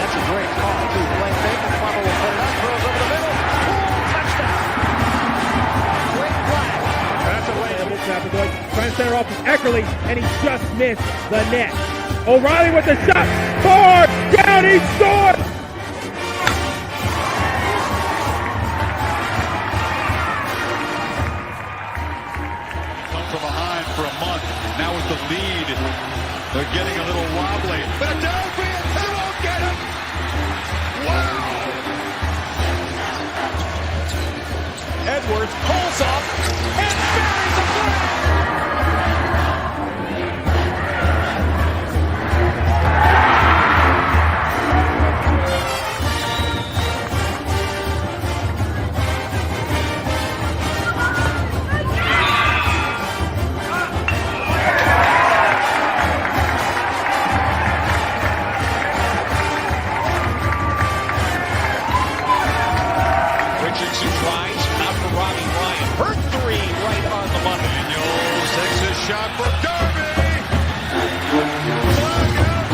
That's a great call, too. Play fake, and Bubba will put it up, throws over the middle. Touchdown. Great flag. That's a way. Trying to center off to Eckerly, and he just missed the net. O'Reilly with the shot. Far down, he scored. Come from behind for a month. Now with the lead, they're getting a little wobbly. Philadelphia, they won't get him. Wow. Edwards pulls up and buries the flag. Richardson tries, out for Robbie Ryan. Her three right on the money. Daniels takes a shot for Darby. Flag out.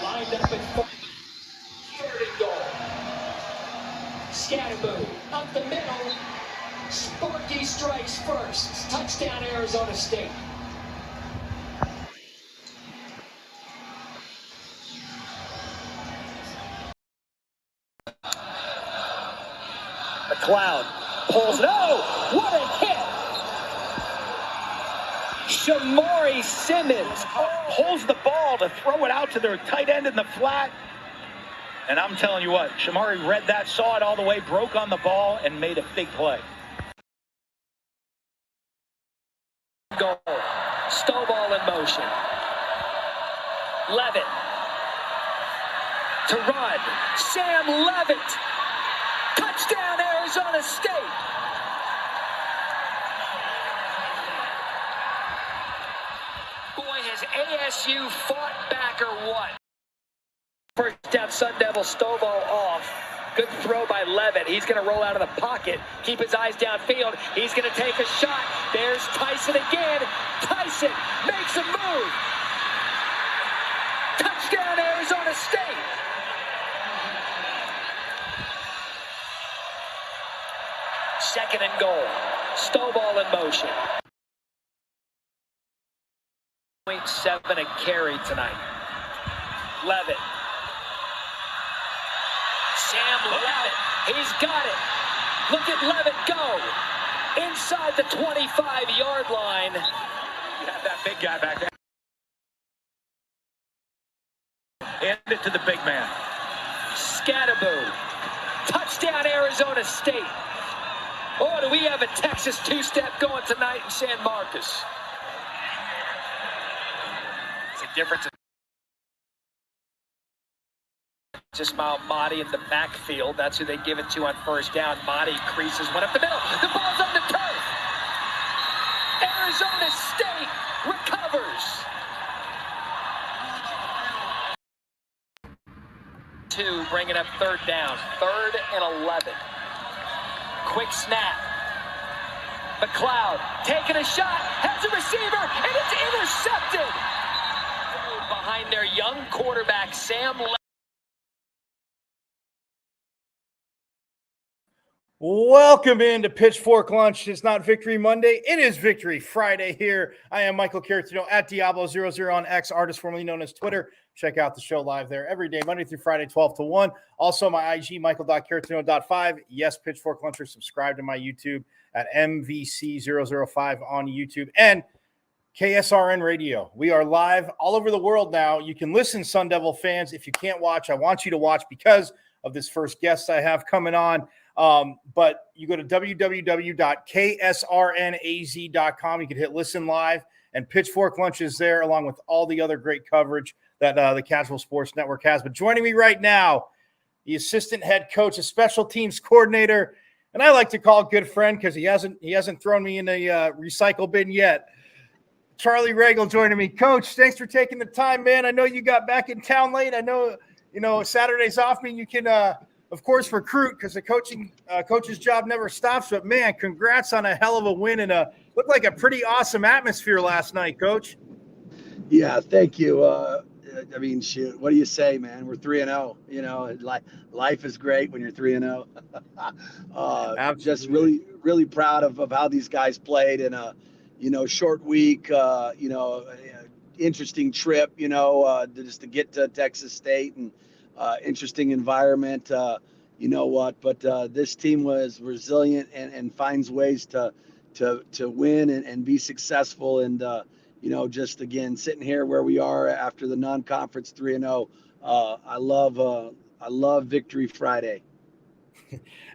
Lined up in third and goal. Scatterboo up the middle. Sparky strikes first. Touchdown, Arizona State. McLeod pulls it. Oh, what a hit! Shamari Simmons pulls the ball to throw it out to their tight end in the flat. And I'm telling you what, Shamari read that, saw it all the way, broke on the ball, and made a big play. Goal. Stovall in motion. Levitt. To run. Sam Levitt. Touchdown, Arizona State. Boy, has ASU fought back or what? First down, Sun Devil Stovall off. Good throw by Levitt. He's going to roll out of the pocket, keep his eyes downfield. He's going to take a shot. There's Tyson again. Tyson makes a move. Touchdown, Arizona State. Second and goal. Stovall in motion. 0.7 a carry tonight. Levitt. Sam Levitt. He's got it. Look at Levitt go. Inside the 25-yard line. You have that big guy back there. Hand it to the big man. Scatterboo. Touchdown, Arizona State. Oh, do we have a Texas two-step going tonight in San Marcos? It's a difference. Just Mahdi in the backfield. That's who they give it to on first down. Mahdi creases one up the middle. The ball's on the turf. Arizona State recovers. 2, bringing up third down. 3rd and 11. Quick snap. McLeod taking a shot, has a receiver, and it's intercepted. Behind their young quarterback, Sam Levitt. Welcome into Pitchfork Lunch. It's not Victory Monday. It is Victory Friday here. I am Michael Caratino at Diablo00 on X, artist formerly known as Twitter. Check out the show live there every day, Monday through Friday, 12 to 1. Also, my IG, michael.caratino.5. Yes, Pitchfork Luncher. Subscribe to my YouTube at MVC005 on YouTube. And KSRN Radio. We are live all over the world now. You can listen, Sun Devil fans. If you can't watch, I want you to watch because of this first guest I have coming on. But you go to www.ksrnaz.com. You can hit listen live, and Pitchfork Lunch is there along with all the other great coverage that the Casual Sports Network has. But joining me right now, the assistant head coach, a special teams coordinator, and I like to call a good friend because he hasn't thrown me in a recycle bin yet. Charlie Ragle joining me. Coach, thanks for taking the time, man. I know you got back in town late. I know, Saturday's off, mean you can of course, recruit because the coach's job never stops. But man, congrats on a hell of a win and looked like a pretty awesome atmosphere last night, Coach. Yeah, thank you. I mean, shoot, what do you say, man? We're 3-0. You know, life is great when you're 3-0. Just really, really proud of how these guys played in a, short week. Interesting trip. Just to get to Texas State and interesting environment. You know what? But this team was resilient and finds ways to win and be successful and. Just again sitting here where we are after the non-conference 3-0. I love Victory Friday.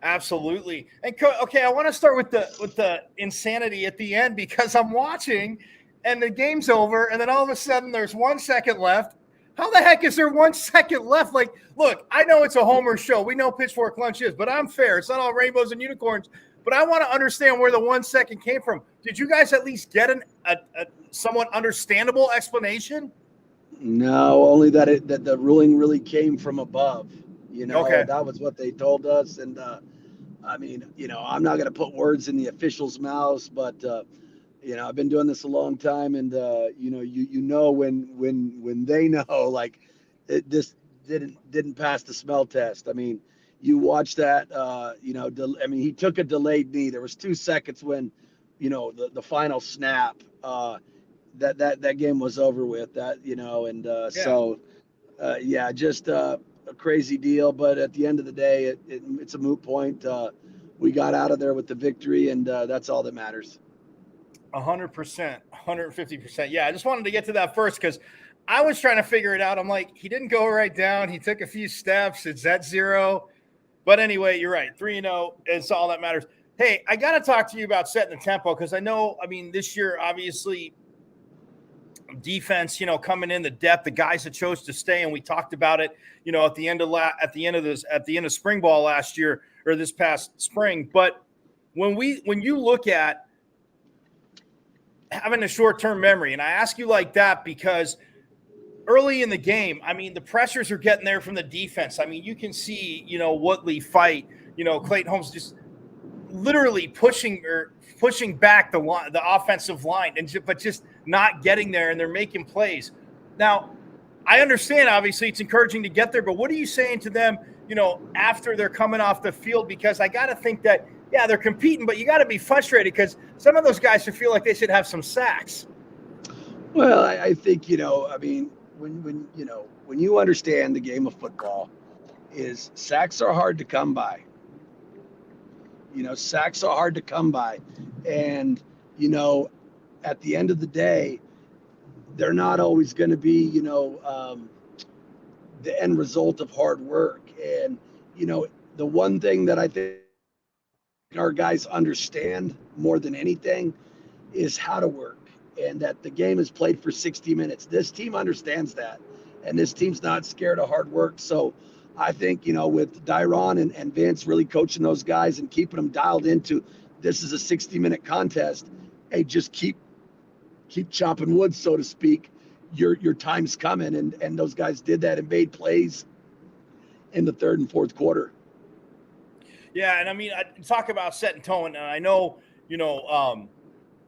Absolutely. And okay, I want to start with the insanity at the end because I'm watching, and the game's over, and then all of a sudden there's 1 second left. How the heck is there 1 second left? Like, look, I know it's a Homer show. We know Pitchfork Lunch is, but I'm fair. It's not all rainbows and unicorns. But I want to understand where the 1 second came from. Did you guys at least get a somewhat understandable explanation? No, only that the ruling really came from above. Okay. That was what they told us. And I mean, I'm not going to put words in the officials' mouths, but I've been doing this a long time, and when they know, like, this didn't pass the smell test. I mean. You watch that, he took a delayed knee. There was 2 seconds when, the final snap, that game was over with. Just a crazy deal. But at the end of the day, it's a moot point. We got out of there with the victory, and that's all that matters. 100%, 150%. Yeah, I just wanted to get to that first because I was trying to figure it out. I'm like, he didn't go right down. He took a few steps. It's at 0. But anyway, you're right. 3-0 is all that matters. Hey, I got to talk to you about setting the tempo because I know, this year, obviously, defense, coming in the depth, the guys that chose to stay, and we talked about it, at the end of spring ball last year or this past spring. But when you look at having a short-term memory, and I ask you like that because early in the game, the pressures are getting there from the defense. You can see, Woodley fight, Clayton Holmes just literally pushing back the offensive line, but just not getting there, and they're making plays. Now, I understand, obviously, it's encouraging to get there, but what are you saying to them, after they're coming off the field? Because I got to think that, yeah, they're competing, but you got to be frustrated because some of those guys should feel like they should have some sacks. Well, I think, when you understand the game of football, is sacks are hard to come by. Sacks are hard to come by. And, at the end of the day, they're not always going to be, the end result of hard work. And, the one thing that I think our guys understand more than anything is how to work. And that the game is played for 60 minutes. This team understands that. And this team's not scared of hard work. So I think, with Dyron and Vince really coaching those guys and keeping them dialed into this is a 60-minute contest, hey, just keep chopping wood, so to speak. Your time's coming. And those guys did that and made plays in the third and fourth quarter. Yeah, and I talk about setting tone, and I know,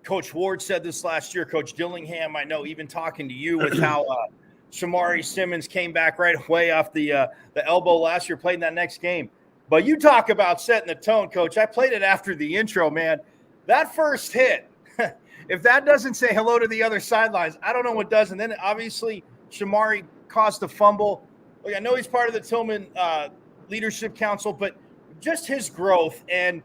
Coach Ward said this last year. Coach Dillingham, I know, even talking to you with how Shamari Simmons came back right away off the elbow last year, played in that next game. But you talk about setting the tone, Coach. I played it after the intro, man. That first hit, if that doesn't say hello to the other sidelines, I don't know what does. And then obviously Shamari caused a fumble. Look, I know he's part of the Tillman Leadership Council, but just his growth and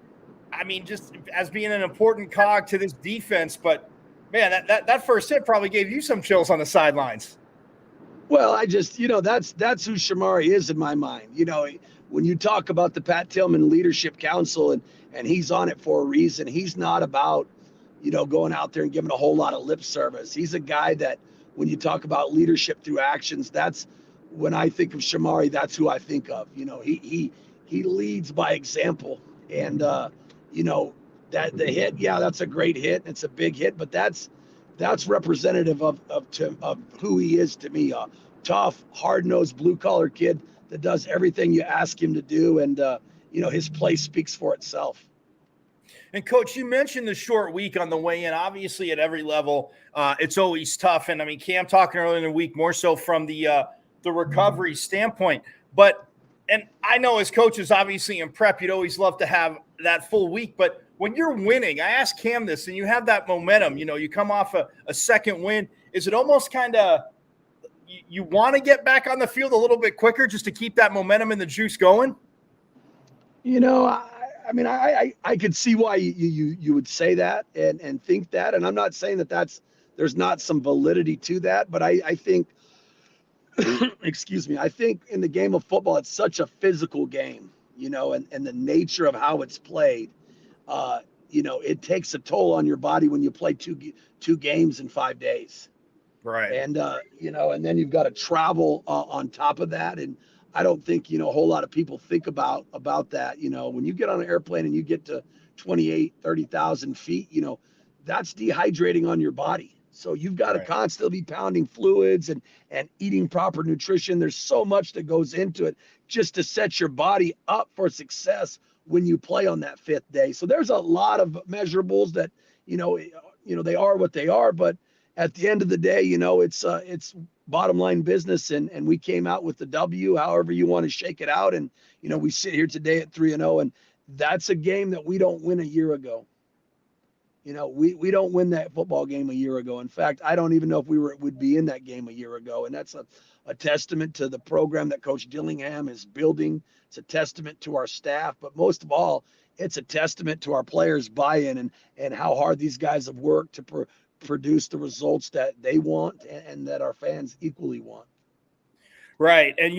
just as being an important cog to this defense. But, man, that first hit probably gave you some chills on the sidelines. Well, I just, that's who Shamari is in my mind. When you talk about the Pat Tillman Leadership Council and he's on it for a reason, he's not about, going out there and giving a whole lot of lip service. He's a guy that when you talk about leadership through actions, that's when I think of Shamari, that's who I think of. He leads by example. And, that the hit, yeah, that's a great hit. It's a big hit, but that's representative of who he is to me. Tough, hard-nosed, blue-collar kid that does everything you ask him to do. And, his play speaks for itself. And Coach, you mentioned the short week on the way in. Obviously, at every level, it's always tough. And I mean, Cam talking earlier in the week more so from the recovery standpoint. But and I know as coaches, obviously in prep, you'd always love to have that full week. But when you're winning, I asked Cam this, and you have that momentum. You come off a second win. Is it almost kind of you want to get back on the field a little bit quicker just to keep that momentum and the juice going? I could see why you would say that and think that. And I'm not saying there's not some validity to that, but I think, excuse me, I think in the game of football, it's such a physical game, and the nature of how it's played, it takes a toll on your body when you play two games in 5 days. Right. And, and then you've got to travel on top of that. And I don't think, a whole lot of people think about that. When you get on an airplane and you get to 30,000 feet, that's dehydrating on your body. So you've got to constantly be pounding fluids and eating proper nutrition. There's so much that goes into it just to set your body up for success when you play on that fifth day. So there's a lot of measurables that, they are what they are, but at the end of the day, it's bottom line business, and we came out with the W, however you want to shake it out. And, we sit here today at 3-0, and that's a game that we don't win a year ago. We don't win that football game a year ago. In fact, I don't even know if would be in that game a year ago. And that's a testament to the program that Coach Dillingham is building. It's a testament to our staff, but most of all, it's a testament to our players' buy-in and how hard these guys have worked to produce the results that they want and that our fans equally want. Right. And,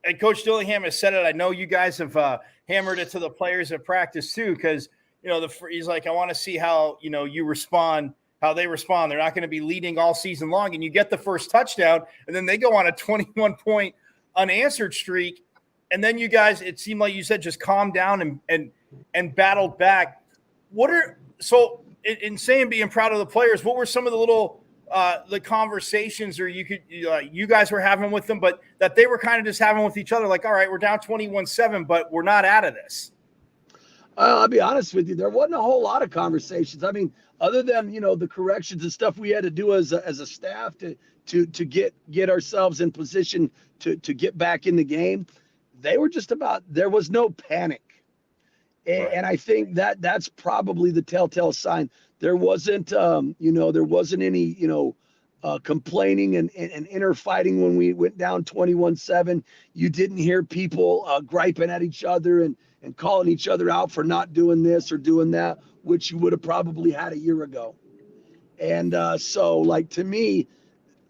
and Coach Dillingham has said it. I know you guys have hammered it to the players at practice too, because, he's like, I want to see how, you respond, how they respond. They're not going to be leading all season long. And you get the first touchdown, and then they go on a 21-point unanswered streak. And then you guys, it seemed like you said, just calmed down and battled back. In saying being proud of the players, what were some of the little the conversations or you guys were having with them, but that they were kind of just having with each other, like, all right, we're down 21-7, but we're not out of this? I'll be honest with you, there wasn't a whole lot of conversations. I mean, other than the corrections and stuff we had to do as a staff to get ourselves in position to get back in the game. They were just there was no panic. And I think that's probably the telltale sign. There wasn't, there wasn't any, complaining and inner fighting when we went down 21-7. You didn't hear people griping at each other and calling each other out for not doing this or doing that, which you would have probably had a year ago. And so, like, to me,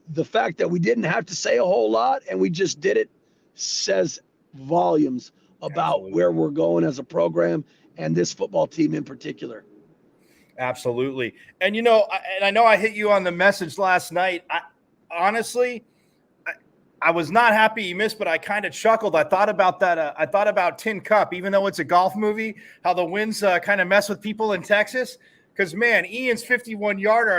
the fact that we didn't have to say a whole lot and we just did it says volumes about where we're going as a program and this football team in particular. Absolutely. And, I know I hit you on the message last night. Honestly, I was not happy you missed, but I kind of chuckled. I thought about that. I thought about Tin Cup, even though it's a golf movie, how the winds kind of mess with people in Texas. Because, man, Ian's 51-yarder,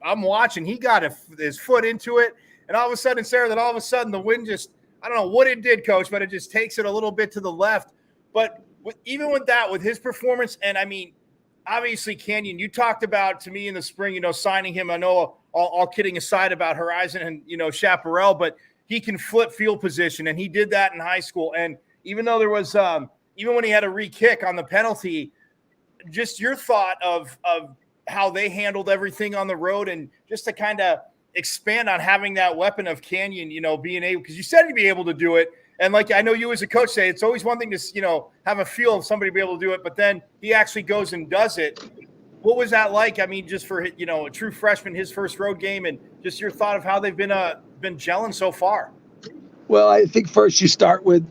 I'm watching. He got his foot into it. And all of a sudden, Sarah, the wind just, I don't know what it did, Coach, but it just takes it a little bit to the left. But even with that, with his performance, and obviously, Canyon, you talked about to me in the spring, signing him. I know all kidding aside about Horizon and, Chaparral, but he can flip field position, and he did that in high school. And even though there was, even when he had a re-kick on the penalty, just your thought of how they handled everything on the road and just to kind of expand on having that weapon of Canyon, being able, because you said he'd be able to do it. And like, I know you as a coach say, it's always one thing to, have a feel of somebody be able to do it, but then he actually goes and does it. What was that like? Just for, a true freshman, his first road game, and just your thought of how they've been gelling so far. Well, I think first you start with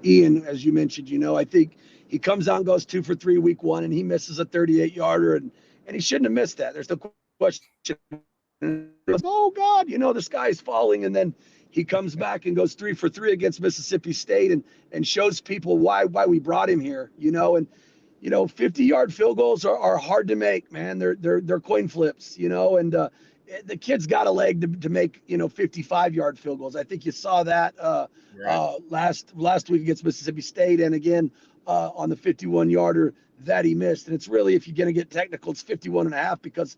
Ian, as you mentioned, I think he comes out and goes 2 for 3 week one, and he misses a 38-yarder, and he shouldn't have missed that. There's no question. Oh God, the sky's falling. And then he comes back and goes 3 for 3 against Mississippi State and shows people why we brought him here, and 50-yard field goals are hard to make, man. They're coin flips, and the kid's got a leg to make, 55-yard field goals. I think you saw that last week against Mississippi State, and again on the 51-yarder that he missed. And it's really, if you're going to get technical, it's 51.5 because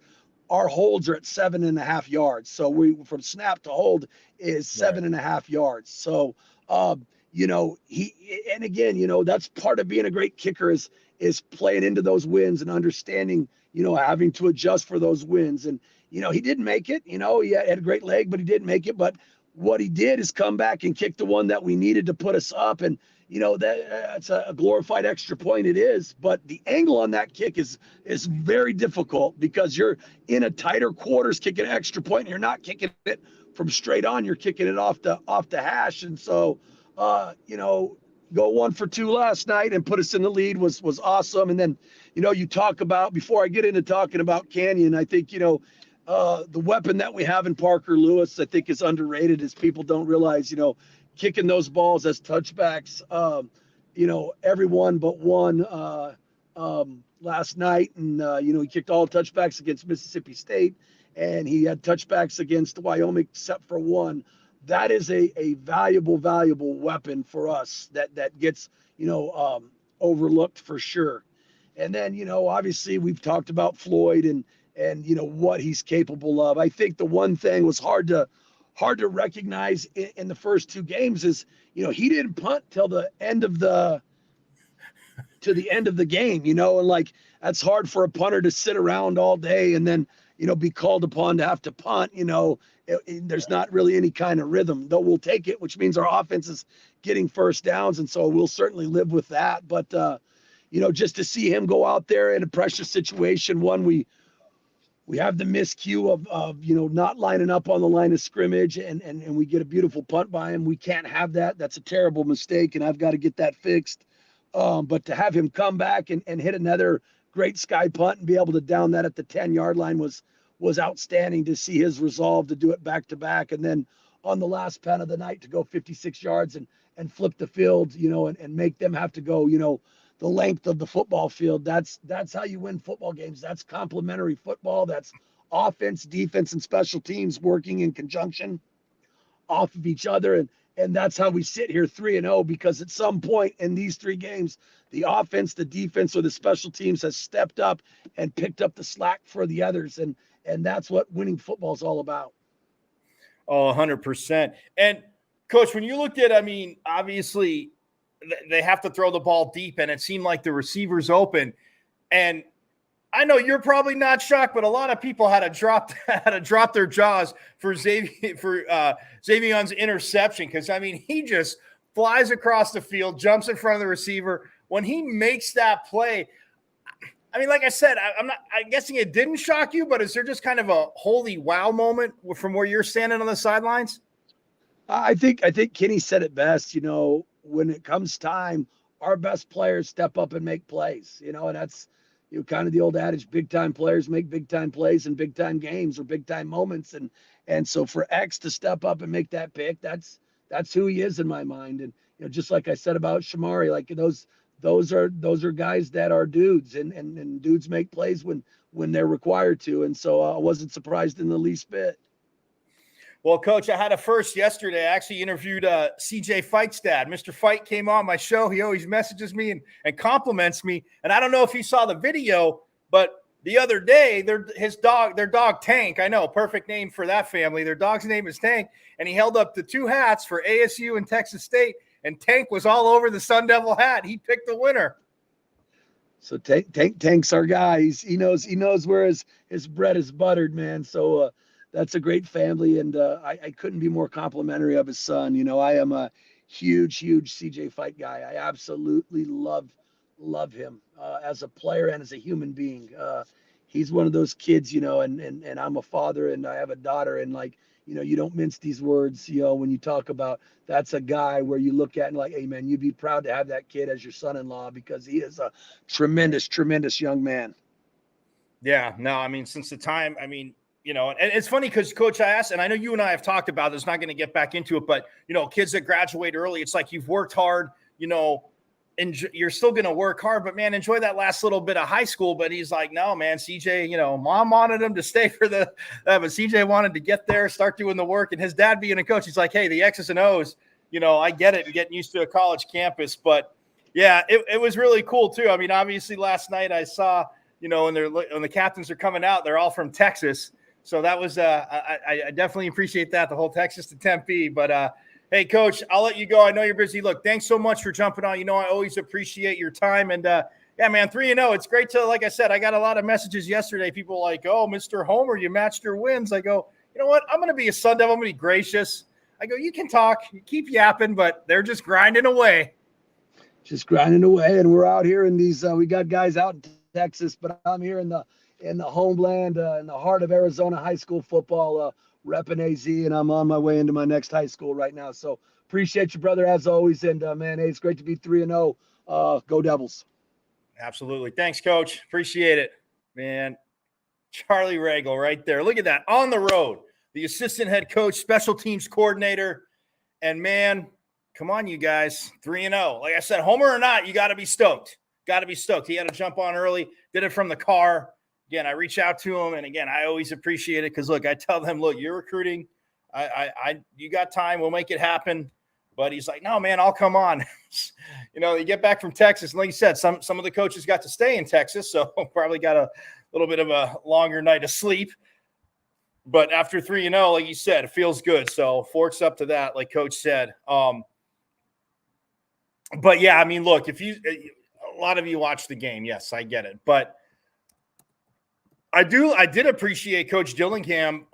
our holds are at 7.5 yards. So we, from snap to hold, is 7.5 yards. So and again, that's part of being a great kicker is playing into those wins and understanding, having to adjust for those wins. And he didn't make it. He had a great leg, but he didn't make it. But what he did is come back and kick the one that we needed to put us up. And that's a glorified extra point. It is, but the angle on that kick is very difficult because you're in a tighter quarters kicking an extra point, and you're not kicking it from straight on. You're kicking it off the hash. And so, go 1 for 2 last night and put us in the lead was awesome. And then, you talk about, before I get into talking about Canyon, I think, the weapon that we have in Parker Lewis, I think, is underrated, as people don't realize, kicking those balls as touchbacks, everyone but one last night. And, he kicked all touchbacks against Mississippi State, and he had touchbacks against Wyoming except for one. That is a valuable weapon for us that gets, overlooked for sure. And then, obviously we've talked about Floyd and what he's capable of. I think the one thing was hard to recognize in the first 2 games is, he didn't punt till the end of the game, and like, that's hard for a punter to sit around all day and then, be called upon to have to punt. There's not really any kind of rhythm, though we'll take it, which means our offense is getting first downs. And so we'll certainly live with that. But, just to see him go out there in a pressure situation, we have the miscue of not lining up on the line of scrimmage, and we get a beautiful punt by him. We can't have that. That's a terrible mistake, and I've got to get that fixed. But to have him come back and hit another great sky punt and be able to down that at the 10-yard line was outstanding, to see his resolve to do it back to back. And then on the last punt of the night to go 56 yards and flip the field, and make them have to go, the length of the football field. That's how you win football games. That's complementary football. That's offense, defense, and special teams working in conjunction off of each other. And that's how we sit here 3-0, because at some point in these 3 games, the offense, the defense, or the special teams has stepped up and picked up the slack for the others. And that's what winning football is all about. Oh, 100%. And Coach, when you looked at, obviously they have to throw the ball deep, and it seemed like the receiver's open. And I know you're probably not shocked, but a lot of people had to drop their jaws for Xavion's interception, because he just flies across the field, jumps in front of the receiver. When he makes that play, like I said, I'm guessing it didn't shock you, but is there just kind of a holy wow moment from where you're standing on the sidelines? I think Kenny said it best. When it comes time, our best players step up and make plays. And that's kind of the old adage: big time players make big time plays in big time games or big time moments. And so for X to step up and make that pick, that's who he is in my mind. And just like I said about Shamari, like those are guys that are dudes, and dudes make plays when they're required to. And so I wasn't surprised in the least bit. Well, Coach, I had a first yesterday. I actually interviewed CJ Fite's dad. Mr. Fite came on my show. He always messages me and compliments me. And I don't know if you saw the video, but the other day, their dog Tank, I know, perfect name for that family. Their dog's name is Tank. And he held up the 2 hats for ASU and Texas State. And Tank was all over the Sun Devil hat. He picked the winner. So Tank's our guy. He knows where his bread is buttered, man. So that's a great family, and I couldn't be more complimentary of his son. I am a huge CJ Fite guy. I absolutely love him as a player and as a human being. He's one of those kids, and I'm a father, and I have a daughter, and you don't mince these words, when you talk about, that's a guy where you look at and like, hey man, you'd be proud to have that kid as your son-in-law, because he is a tremendous young man. Yeah, no, since the time, and it's funny because, Coach, I asked, and I know you and I have talked about this, not going to get back into it, but, kids that graduate early, it's like you've worked hard, you're still going to work hard, but man, enjoy that last little bit of high school. But he's like, no, man, CJ, mom wanted him to stay for but CJ wanted to get there, start doing the work. And his dad being a coach, he's like, hey, the X's and O's, I get it, getting used to a college campus. But yeah, it was really cool too. I mean, obviously last night I saw, when the captains are coming out, they're all from Texas. So that was, I definitely appreciate that, the whole Texas to Tempe. But hey, Coach, I'll let you go. I know you're busy. Look, thanks so much for jumping on. I always appreciate your time. And yeah, man, 3-0. It's great to, like I said, I got a lot of messages yesterday. People like, oh, Mr. Homer, you matched your wins. I go, you know what? I'm going to be a Sun Devil. I'm going to be gracious. I go, you can talk, you keep yapping, but they're just grinding away. Just grinding away. And we're out here in these, we got guys out in Texas, but I'm here in the homeland, in the heart of Arizona high school football, repping AZ, and I'm on my way into my next high school right now. So appreciate you, brother, as always. And man, hey, it's great to be 3-0. Go Devils. Absolutely. Thanks, Coach. Appreciate it, man. Charlie Ragle right there. Look at that. On the road, the assistant head coach, special teams coordinator. And man, come on, you guys. 3-0. Like I said, homer or not, you got to be stoked. Got to be stoked. He had to jump on early, did it from the car. Again, I reach out to him, and again, I always appreciate it because, look, I tell them, look, you're recruiting. You got time. We'll make it happen. But he's like, no, man, I'll come on. You get back from Texas. And like you said, some of the coaches got to stay in Texas, so probably got a little bit of a longer night of sleep. But after 3-0, like you said, it feels good. So forks up to that, like Coach said. But, yeah, I mean, look, a lot of you watch the game. Yes, I get it. But I did appreciate Coach Dillingham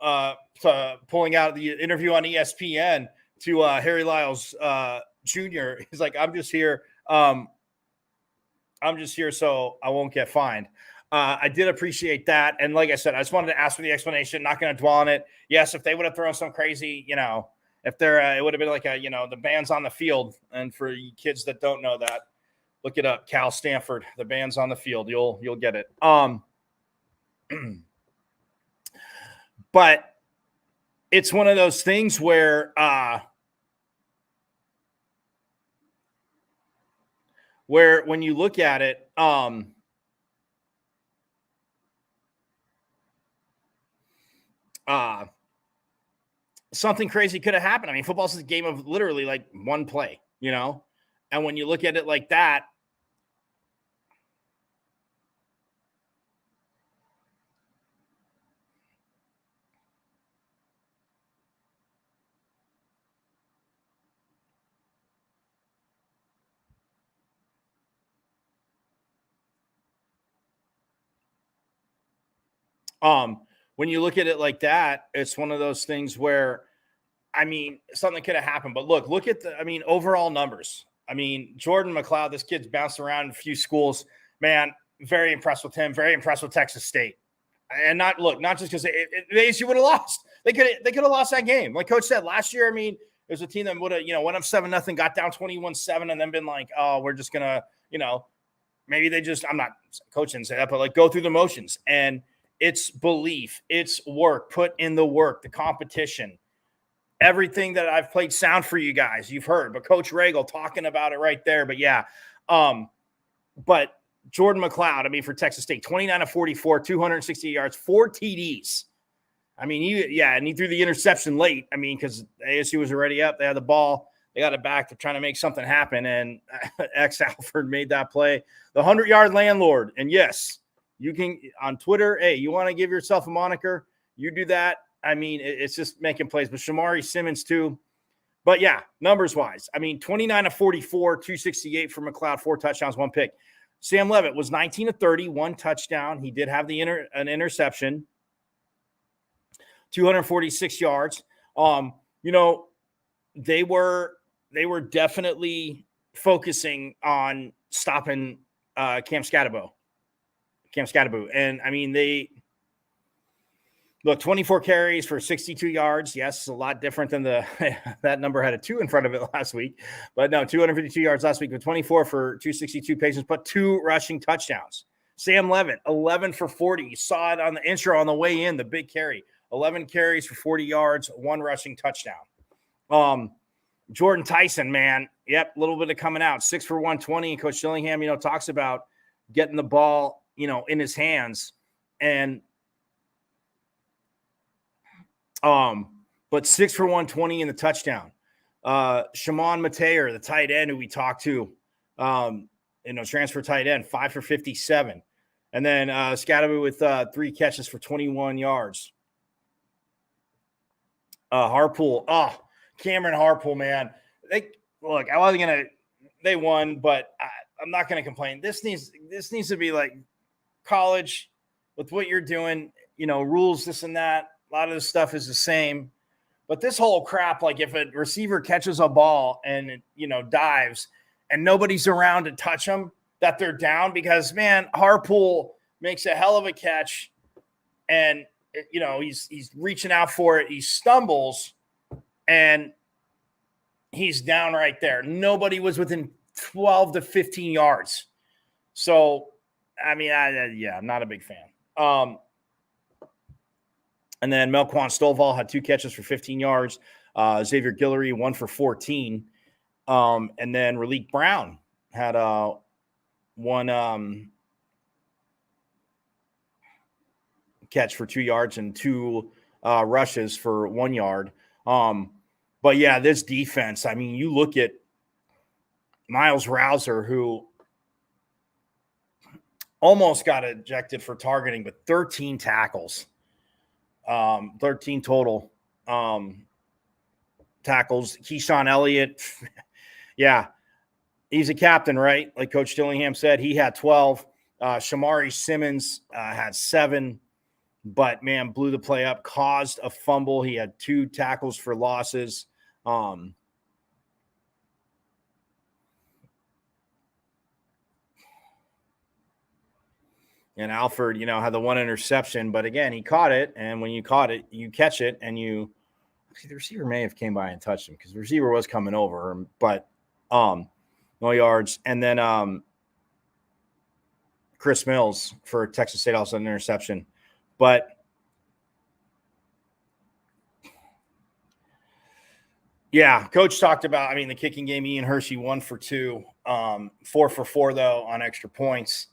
pulling out the interview on ESPN to Harry Lyles Jr. He's like, I'm just here so I won't get fined. I did appreciate that. And like I said, I just wanted to ask for the explanation, not going to dwell on it. Yes, if they would have thrown some crazy, if they're, it would have been like the band's on the field. And for you kids that don't know that, look it up. Cal Stanford, the band's on the field. You'll get it. But it's one of those things where when you look at it, something crazy could have happened. I mean, football's a game of literally like one play, and when you look at it like that, when you look at it like that, it's one of those things where, I mean, something could have happened. But look at overall numbers. I mean, Jordan McLeod, this kid's bounced around in a few schools. Man, very impressed with him. Very impressed with Texas State. And not just because ASU would have lost. They could have lost that game. Like Coach said, last year, I mean, it was a team that would have, went up 7-0, got down 21-7, and then been like, oh, we're just going to, maybe they just, I'm not, Coach didn't say that, but like go through the motions. And it's belief, it's work, put in the work, the competition, everything that I've played sound for you guys, you've heard, but Coach Ragle talking about it right there. But yeah, but Jordan McLeod, I mean, for Texas State, 29-44, 260 yards, 4 TDs. I mean, and he threw the interception late. I mean, because ASU was already up. They had the ball. They got it back. They're trying to make something happen. And Alford made that play. The 100-yard landlord. And yes, you can on Twitter. Hey, you want to give yourself a moniker? You do that. I mean, it's just making plays. But Shamari Simmons too. But yeah, numbers wise, I mean, 29-44, 268 for McLeod, 4 touchdowns, 1 pick. Sam Levitt was 19-30, 1 touchdown. He did have an interception, 246 yards. They were definitely focusing on stopping Cam Scatterbo. And I mean, they look 24 carries for 62 yards. Yes, a lot different than that number had a 2 in front of it last week, but no, 252 yards last week with 24 for 262 patients, but 2 rushing touchdowns. Sam Levitt, 11 for 40. You saw it on the intro on the way in, the big carry, 11 carries for 40 yards, 1 rushing touchdown. Jordan Tyson, man. Yep, a little bit of coming out. 6 for 120. And Coach Dillingham, talks about getting the ball, in his hands. And but 6 for 120 in the touchdown. Shimon Mateer, the tight end who we talked to, transfer tight end, 5 for 57. And then Scatterby with 3 catches for 21 yards. Harpool. Cameron Harpool, man. I wasn't going to – they won, but I'm not going to complain. This needs to be like college with what you're doing, rules, this and that. A lot of this stuff is the same. But this whole crap, like if a receiver catches a ball and it, dives and nobody's around to touch them, that they're down because, man, Harpool makes a hell of a catch and, he's reaching out for it. He stumbles and he's down right there. Nobody was within 12 to 15 yards. So, I mean, I'm not a big fan. And then Melquan Stovall had 2 catches for 15 yards. Xavier Guillory, 1 for 14. And then Raleek Brown had 1 catch for 2 yards and 2 rushes for 1 yard. But, yeah, this defense, I mean, you look at Miles Rouser, who almost got ejected for targeting, but 13 tackles. 13 total tackles. Keyshawn Elliott, yeah, he's a captain, right? Like Coach Dillingham said, he had 12. Shamari Simmons had 7, but, man, blew the play up, caused a fumble. He had 2 tackles for losses. And Alford, had the 1 interception, but again, he caught it. And when you caught it, you catch it and the receiver may have came by and touched him because the receiver was coming over, but no yards. And then Chris Mills for Texas State also an interception. But yeah, Coach talked about, the kicking game, Ian Hershey 1 for 2, 4 for 4 though on extra points.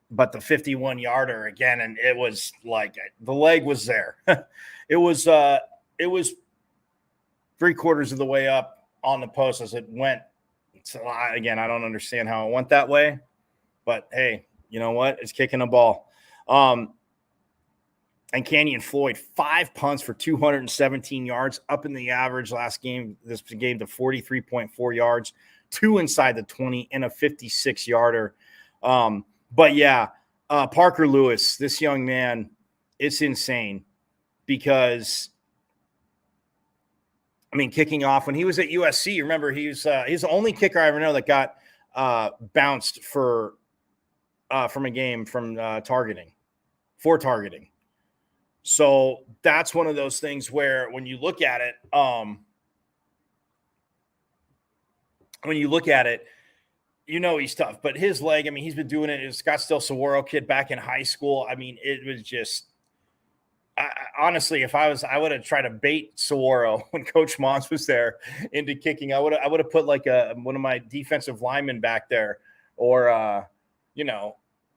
But the 51-yarder again, and it was like the leg was there. It was 3/4 of the way up on the post as it went. So again, I don't understand how it went that way, but hey, you know what? It's kicking a ball. And Canyon Floyd, 5 punts for 217 yards, up in the average last game. This game to 43.4 yards, 2 inside the 20, and a 56-yarder. But yeah, Parker Lewis, this young man, it's insane because, kicking off when he was at USC, remember he's the only kicker I ever know that got bounced from a game for targeting. So that's one of those things where when you look at it, he's tough, but his leg, he's been doing it. It's Scottsdale Saguaro kid back in high school. It was just, honestly, if I would have tried to bait Saguaro when Coach Mons was there into kicking. I would have put like one of my defensive linemen back there, or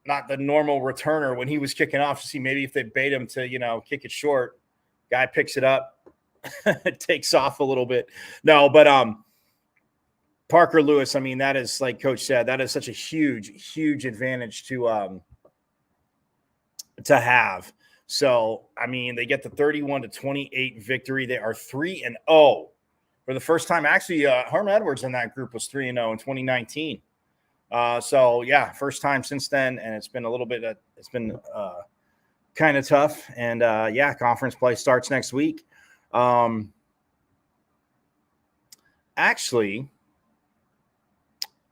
not the normal returner when he was kicking off to see maybe if they bait him to kick it short. Guy picks it up, it takes off a little bit. No, but Parker Lewis, that is, like Coach said, that is such a huge, huge advantage to have. So, they get the 31-28 victory. They are 3-0 for the first time. Actually, Herm Edwards in that group was 3-0 in 2019. So, yeah, first time since then, and it's been a little bit it's been kind of tough. And, conference play starts next week. Actually,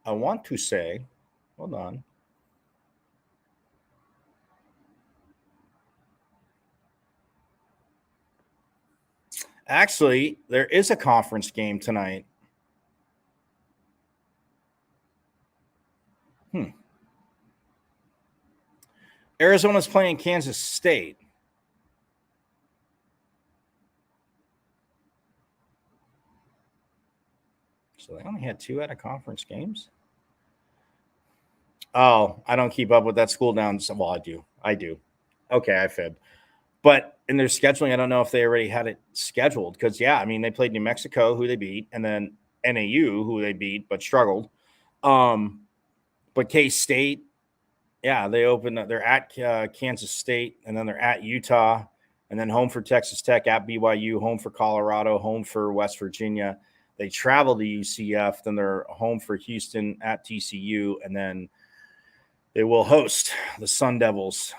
I want to say, hold on. Actually, there is a conference game tonight. Arizona's playing Kansas State. So they only had 2 out of conference games. Oh, I don't keep up with that school down. Well, I do. Okay, I fib. But in their scheduling, I don't know if they already had it scheduled because, yeah, I mean, they played New Mexico, who they beat, and then NAU, who they beat but struggled. But K-State, yeah, they opened – they're at Kansas State, and then they're at Utah, and then home for Texas Tech, at BYU, home for Colorado, home for West Virginia. They travel to UCF, then they're home for Houston, at TCU, and then they will host the Sun Devils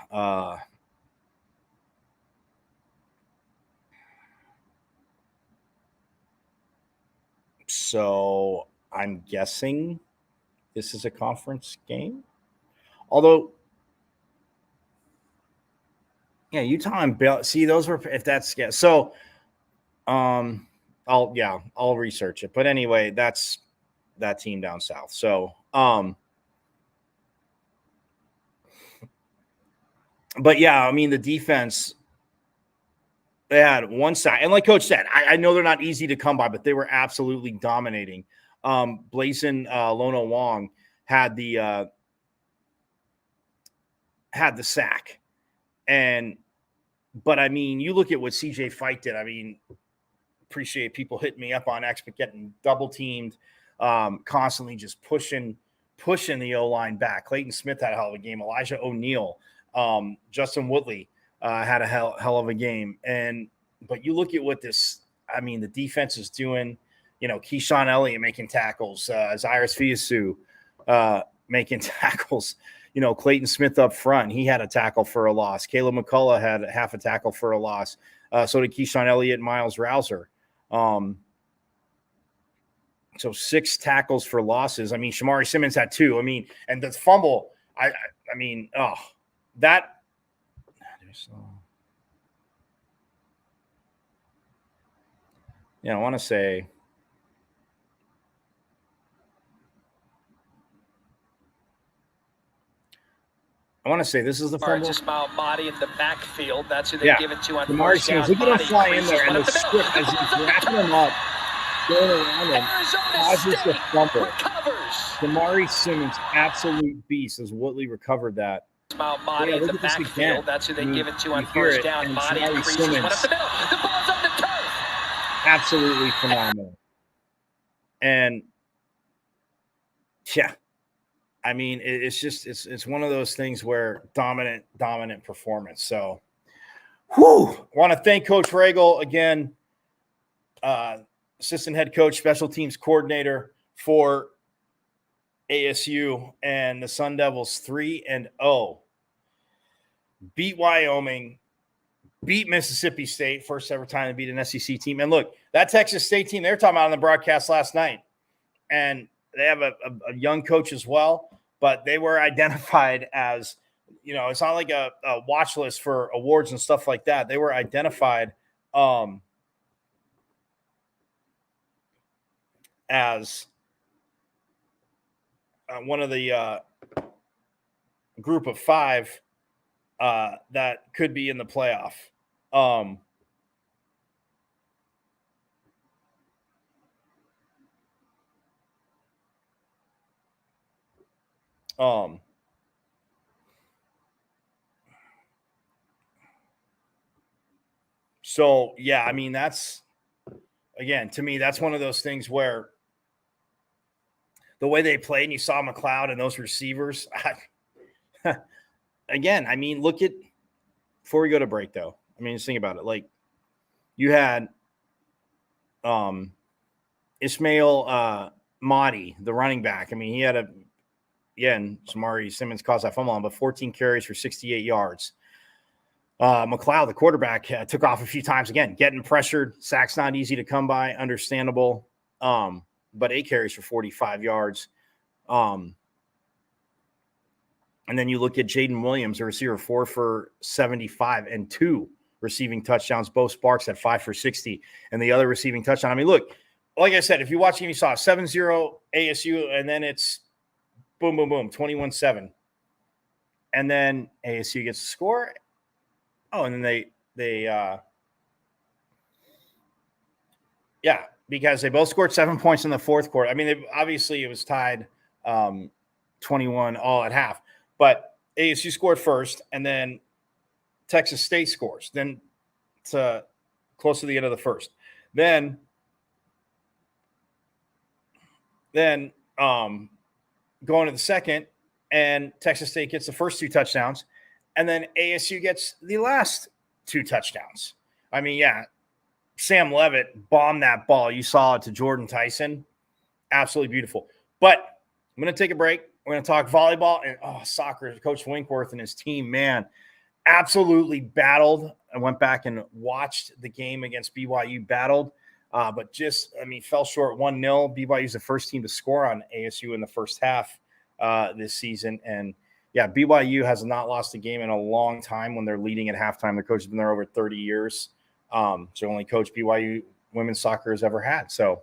so I'm guessing this is a conference game. Although, yeah, Utah and Bill. See, those were if that's yeah. So, I'll research it. But anyway, that's that team down south. So, but yeah, I mean the defense. They had one side, and like Coach said, I know they're not easy to come by, but they were absolutely dominating. Blazin Lono Wong had the sack, but I mean, you look at what CJ Fight did. I mean, appreciate people hitting me up on X, but getting double teamed, constantly just pushing the O line back. Clayton Smith had a hell of a game. Elijah O'Neal, Justin Woodley. Had a hell of a game. But you look at what the defense is doing, Keyshawn Elliott making tackles, Zyrus Fiasu making tackles, Clayton Smith up front. He had a tackle for a loss. Caleb McCullough had half a tackle for a loss. So did Keyshawn Elliott and Miles Rouser. So 6 tackles for losses. I mean, Shamari Simmons had 2. I mean, and the fumble, I want to say this is the fumble. Ismail Mahdi in the backfield. That's who they give it to on Shamari first down. Simmons, look at him fly in there, and the script as he's wrapping him up, going around him, causes the fumble. Shamari Simmons, absolute beast, as Woodley recovered that. Ismail Mahdi in the backfield. That's who they give it to on first down. Mahdi increases one up the middle. The ball's on the turf. Absolutely phenomenal. And yeah, I mean, it's just it's one of those things where dominant performance. So, want to thank Coach Ragle again, assistant head coach, special teams coordinator for ASU, and the Sun Devils 3-0. Beat Wyoming, beat Mississippi State, first ever time to beat an SEC team. And look, that Texas State team, they were talking about on the broadcast last night. And they have a young coach as well, but they were identified as, it's not like a watch list for awards and stuff like that. They were identified as one of the group of 5 that could be in the playoff. So yeah, I mean, that's, again, to me, that's one of those things where the way they played, and you saw McLeod and those receivers, again, I mean, look at, before we go to break though, I mean, just think about it. Like, you had Ismail Mahdi, the running back. I mean, he had and Shamari Simmons caused that fumble on, but 14 carries for 68 yards. McLeod, the quarterback, took off a few times. Again, getting pressured. Sack's not easy to come by. Understandable. But 8 carries for 45 yards. And then you look at Jaden Williams, a receiver, 4 for 75 and 2 receiving touchdowns. Bo Sparks had 5 for 60 and the other receiving touchdown. I mean, look, like I said, if you watch him, you saw 7-0 ASU, and then it's boom, boom, boom, 21-7. And then ASU gets the score. Oh, and then they because they both scored 7 points in the fourth quarter. I mean, obviously it was tied 21 all at half, but ASU scored first, and then Texas State scores. Then to close to the end of the first. Then going to the second, and Texas State gets the first 2 touchdowns, and then ASU gets the last 2 touchdowns. I mean, yeah, Sam Levitt bombed that ball. You saw it to Jordan Tyson. Absolutely beautiful. But I'm going to take a break. We're going to talk volleyball and soccer. Coach Winkworth and his team, man, absolutely battled. I went back and watched the game against BYU, battled, but fell short 1-0. BYU is the first team to score on ASU in the first half this season. And, yeah, BYU has not lost a game in a long time when they're leading at halftime. The coach has been there over 30 years. It's the only coach BYU women's soccer has ever had. So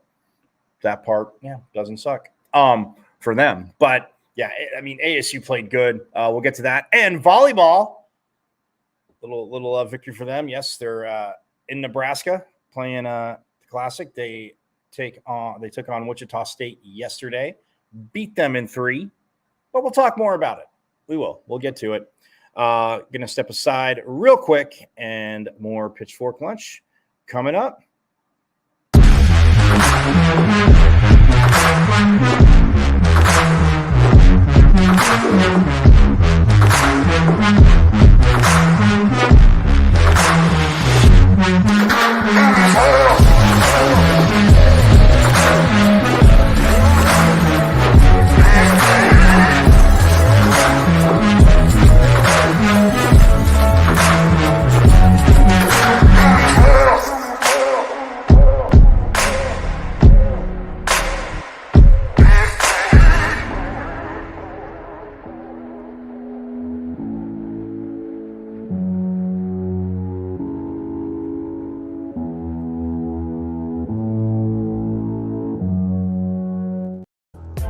that part, doesn't suck for them. But, yeah, I mean, ASU played good. We'll get to that. And volleyball, little victory for them. Yes, they're in Nebraska playing the Classic. They took on Wichita State yesterday, beat them in 3. But we'll talk more about it. We will. We'll get to it. Going to step aside real quick, and more Pitchfork Lunch coming up.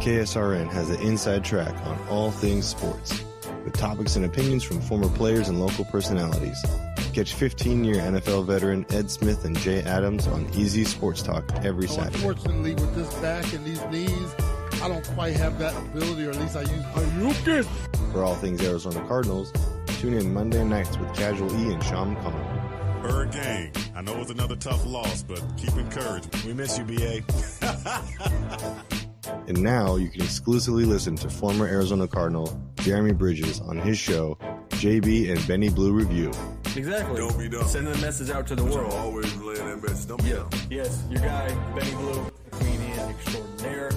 KSRN has an inside track on all things sports, with topics and opinions from former players and local personalities. Catch 15-year NFL veteran Ed Smith and Jay Adams on Easy Sports Talk every Saturday. Unfortunately, with this back and these knees, I don't quite have that ability, or at least I use. For all things Arizona Cardinals, tune in Monday nights with Casual E and Sean McConnell. Bird Gang, I know it's another tough loss, but keep encouraged. We miss you, BA. And now you can exclusively listen to former Arizona Cardinal Jeremy Bridges on his show, JB and Benny Blue Review. Exactly. Don't be dumb. Sending the message out to the world. Always relaying that message. Don't be dumb. Yes, your guy, Benny Blue, comedian extraordinaire.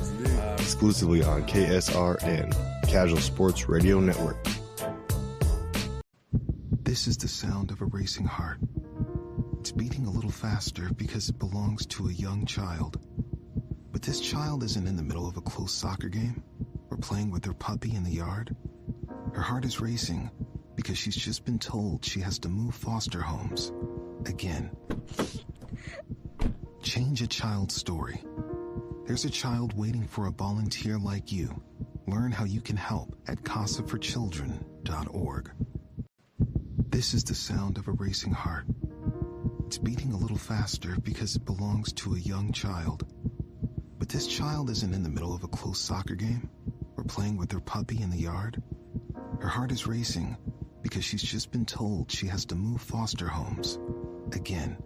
Exclusively on KSRN, Casual Sports Radio Network. This is the sound of a racing heart. It's beating a little faster because it belongs to a young child. But this child isn't in the middle of a close soccer game or playing with her puppy in the yard. Her heart is racing because she's just been told she has to move foster homes again. Change a child's story. There's a child waiting for a volunteer like you. Learn how you can help at casaforchildren.org. This is the sound of a racing heart. It's beating a little faster because it belongs to a young child. But this child isn't in the middle of a close soccer game or playing with her puppy in the yard. Her heart is racing because she's just been told she has to move foster homes again.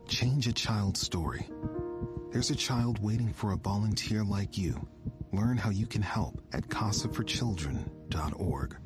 Change a child's story. There's a child waiting for a volunteer like you. Learn how you can help at casaforchildren.org.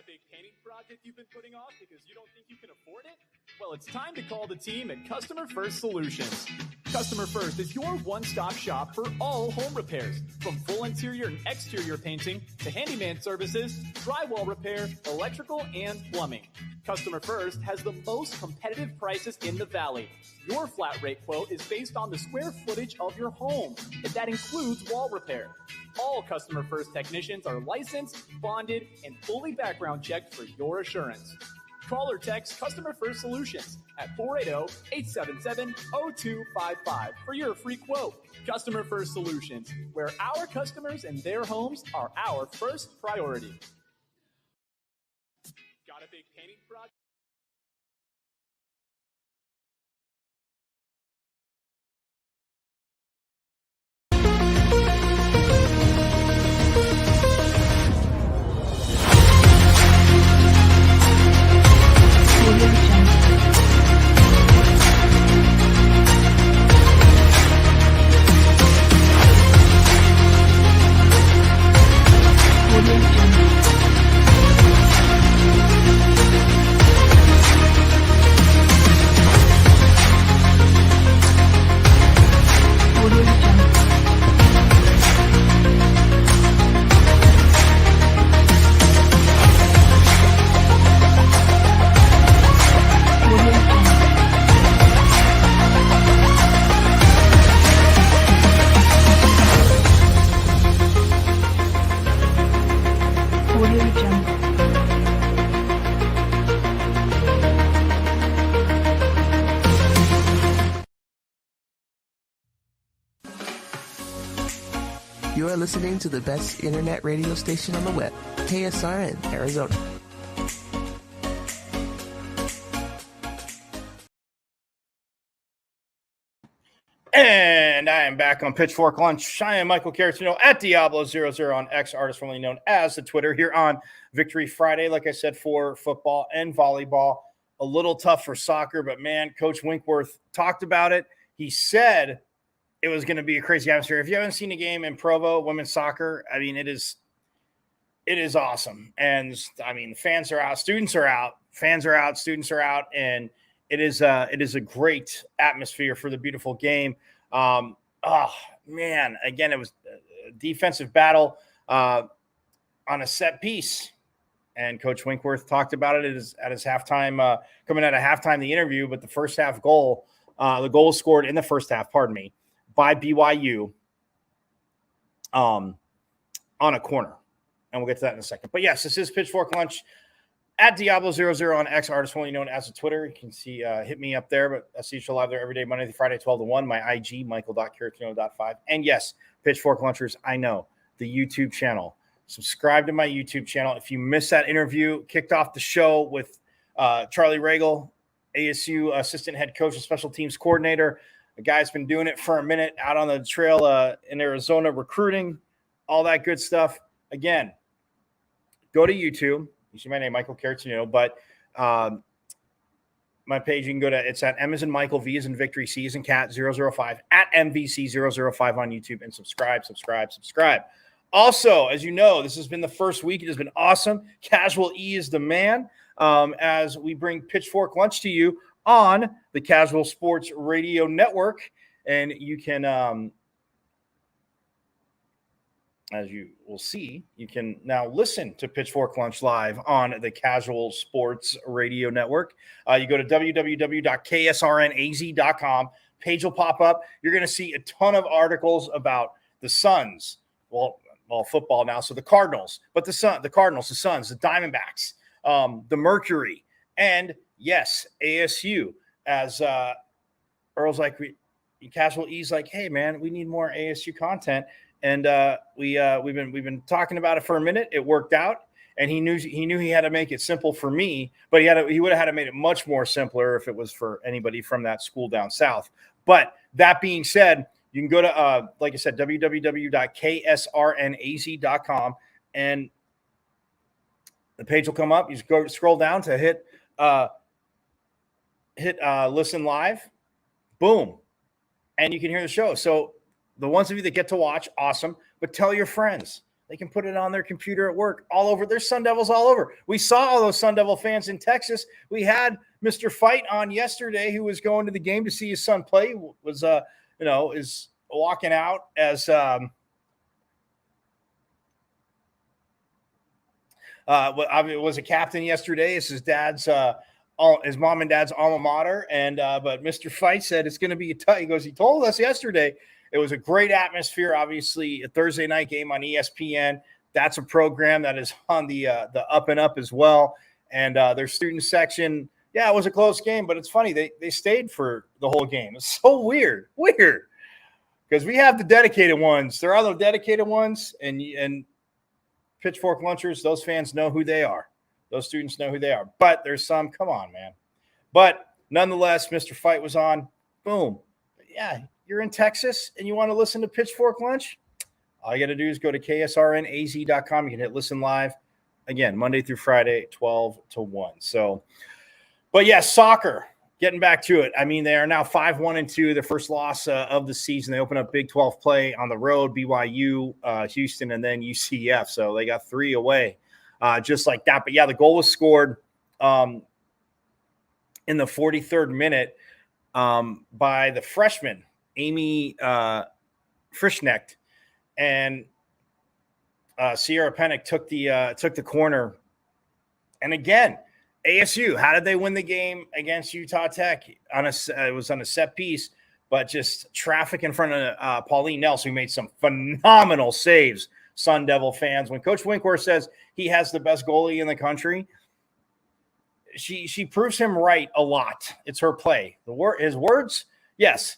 Got a big painting project you've been putting off because you don't think you can afford it? Well, it's time to call the team at Customer First Solutions. Customer First is your one-stop shop for all home repairs, from full interior and exterior painting to handyman services, drywall repair, electrical, and plumbing. Customer First has the most competitive prices in the Valley. Your flat rate quote is based on the square footage of your home, and that includes wall repair. All Customer First technicians are licensed, bonded, and fully background checked for your assurance. Call or text Customer First Solutions at 480-877-0255 for your free quote. Customer First Solutions, where our customers and their homes are our first priority. Got a big painting project? You are listening to the best internet radio station on the web, KSRN, Arizona. And I am back on Pitchfork Lunch. I am Michael Caratino at Diablo00 on X, artist formerly known as the Twitter, here on Victory Friday. Like I said, for football and volleyball. A little tough for soccer, but man, Coach Winkworth talked about it. He said it was going to be a crazy atmosphere. If you haven't seen a game in Provo, women's soccer, I mean, it is awesome. And I mean, fans are out, students are out, fans are out, students are out, and it is a great atmosphere for the beautiful game. Oh man, again, it was a defensive battle on a set piece, and Coach Winkworth talked about it at his halftime, coming out of halftime, the interview. But the first half goal, the goal was scored in the first half, pardon me, by BYU on a corner. And we'll get to that in a second. But yes, this is Pitchfork Lunch at Diablo00 on X, artist formerly known as the Twitter. You can see, hit me up there, but I see you show live there every day, Monday through Friday, 12 to 1. My IG, michael.caratino.5. And yes, Pitchfork Lunchers, I know, the YouTube channel. Subscribe to my YouTube channel. If you missed that interview, kicked off the show with Charlie Ragle, ASU assistant head coach and special teams coordinator. The guy's been doing it for a minute out on the trail in Arizona, recruiting, all that good stuff. Again, go to YouTube. You see my name, Michael Caratino, but my page, you can go to, it's at M as in Michael, V as in Victory, C as in Cat 005, at MVC005 on YouTube, and subscribe. Also, as you know, this has been the first week. It has been awesome. Casual E is the man, as we bring Pitchfork Lunch to you on the Casual Sports Radio Network. And you can, as you will see, you can now listen to Pitchfork Lunch live on the Casual Sports Radio Network. You go to www.ksrnaz.com. Page will pop up. You're going to see a ton of articles about the Suns. Well, football now. So the Cardinals, but the Cardinals, the Suns, the Diamondbacks, the Mercury, and yes, ASU. As Earl's like, Casual E's like, hey man, we need more ASU content. And we've been talking about it for a minute. It worked out, and he knew he had to make it simple for me, but he would have had to make it much more simpler if it was for anybody from that school down south. But that being said, you can go to like I said, www.ksrnaz.com, and the page will come up. You just go scroll down to hit listen live, boom, and you can hear the show. So the ones of you that get to watch, awesome. But tell your friends. They can put it on their computer at work all over. There's Sun Devils all over. We saw all those Sun Devil fans in Texas. We had Mr. Fight on yesterday who was going to the game to see his son play, was, is walking out as was a captain yesterday. It's his dad's, his mom and dad's alma mater. And, but Mr. Fight said it's going to be a tough. He goes, he told us yesterday it was a great atmosphere. Obviously, a Thursday night game on ESPN. That's a program that is on the up and up as well. And their student section, yeah, it was a close game, but it's funny. They stayed for the whole game. It's so weird. Because we have the dedicated ones. There are the dedicated ones, and Pitchfork Lunchers, those fans know who they are. Those students know who they are. But there's some, come on, man. But nonetheless, Mr. Fight was on. Boom. Yeah, you're in Texas and you want to listen to Pitchfork Lunch? All you got to do is go to ksrnaz.com. You can hit listen live. Again, Monday through Friday, 12 to 1. So, but yeah, soccer, getting back to it. I mean, they are now 5-1-2, their first loss of the season. They open up Big 12 play on the road, BYU, Houston, and then UCF. So they got 3 away just like that. But yeah, the goal was scored in the 43rd minute by the freshman, Amy Frischnecht, and Sierra Pennick took the corner. And again, ASU, how did they win the game against Utah Tech? It was on a set piece, but just traffic in front of Pauline Nelson, who made some phenomenal saves. Sun Devil fans, when Coach Winkhorst says he has the best goalie in the country, she proves him right a lot. It's her play. His words, yes,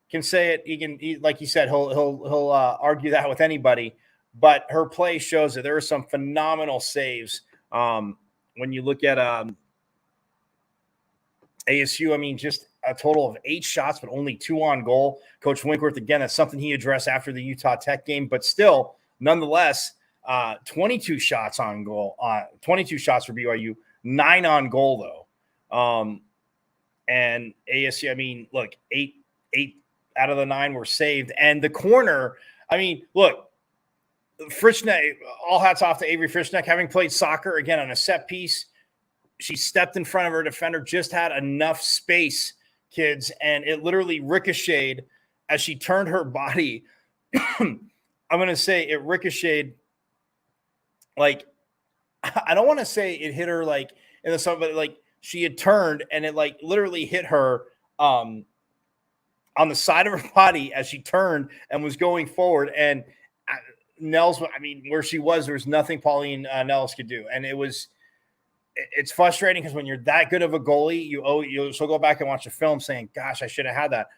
can say it. He like he said, he'll argue that with anybody. But her play shows that there are some phenomenal saves. When you look at ASU, I mean, just a total of 8 shots, but only 2 on goal. Coach Winkworth, again, that's something he addressed after the Utah Tech game, but still, nonetheless, 22 shots on goal, 22 shots for BYU, 9 on goal though. And ASU, I mean, look, 8 out of the 9 were saved. And the corner, I mean, look, Frischneck, all hats off to Avery Frischneck, having played soccer again on a set piece. She stepped in front of her defender, just had enough space, kids, and it literally ricocheted as she turned her body. I'm going to say it ricocheted. Like, I don't want to say it hit her like in the sun, but like she had turned and it like literally hit her on the side of her body as she turned and was going forward. And Nels, I mean, where she was, there was nothing Pauline Nels could do. And it's frustrating because when you're that good of a goalie, you'll go back and watch the film saying, gosh, I should have had that.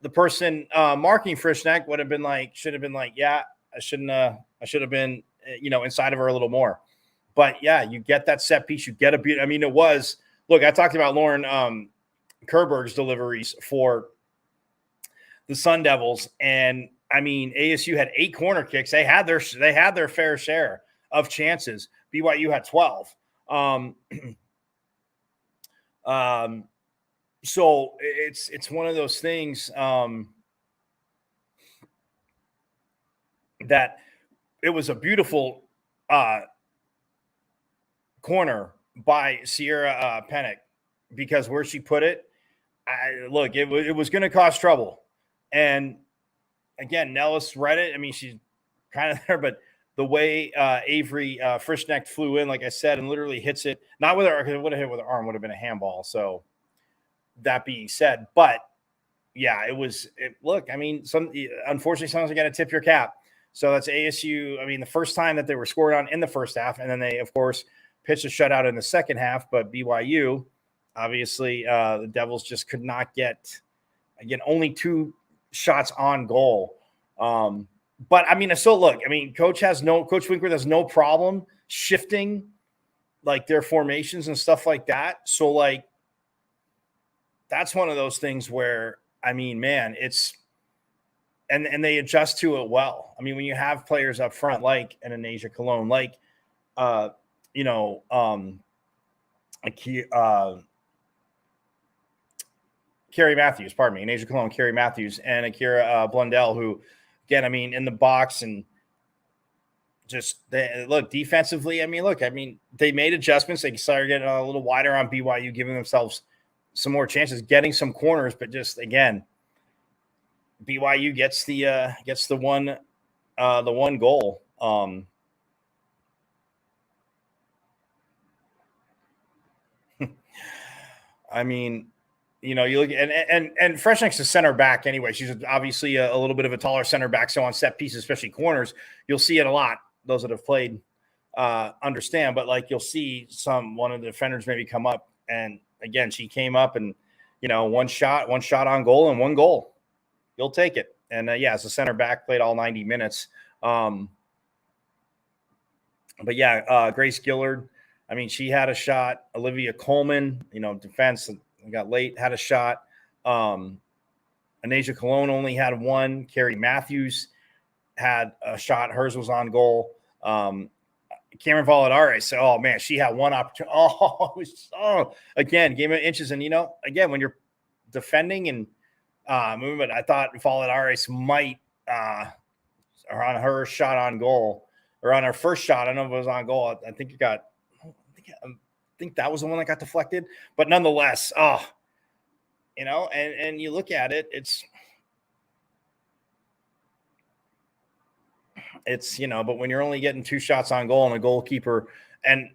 The person marking Frischneck should have been like, yeah, I should have been, inside of her a little more. But yeah, you get that set piece, you get a beat. I mean, I talked about Lauren Kerberg's deliveries for the Sun Devils, and I mean, ASU had 8 corner kicks. They had their fair share of chances. BYU had 12. So it's one of those things that it was a beautiful corner by Sierra Pennick, because where she put it, it was going to cause trouble. And again, Nellis read it. I mean, she's kind of there, but the way Avery Frischneck flew in, like I said, and literally hits it, not with her, because it would have hit with her arm, would have been a handball. So that being said, but yeah, unfortunately, sometimes you got to tip your cap. So that's ASU. I mean, the first time that they were scored on in the first half, and then they, of course, pitched a shutout in the second half. But BYU, obviously, the Devils just could not get, again, only 2 shots on goal. But I mean, Coach Winkworth has no problem shifting like their formations and stuff like that. So like, that's one of those things where, I mean, man, it's, and they adjust to it well. I mean, when you have players up front, like an Anasia Cologne, like, Carrie Matthews, pardon me, Anasia Cologne, Carrie Matthews, and Akira Blundell, who, again, I mean, in the box and just they look defensively. I mean, they made adjustments. They started getting a little wider on BYU, giving themselves some more chances, getting some corners, but just again, BYU gets the one goal. I mean, you look and Freshnick's a center back anyway. She's obviously a little bit of a taller center back. So on set pieces, especially corners, you'll see it a lot. Those that have played understand, but like you'll see one of the defenders maybe come up, and again, she came up and one shot on goal and one goal. You'll take it. And as a center back, played all 90 minutes. But Grace Gillard, I mean, she had a shot. Olivia Coleman, defense got late, had a shot. Anasia Cologne only had one. Carrie Matthews had a shot. Hers was on goal. Cameron Volleyball, so, oh, man, she had one opportunity. Again, game of inches. And, again, when you're defending and movement, I thought Volleyball might on her shot on goal or on her first shot. I don't know if it was on goal. I think I think that was the one that got deflected, but nonetheless, and you look at it, it's but when you're only getting 2 shots on goal and a goalkeeper and,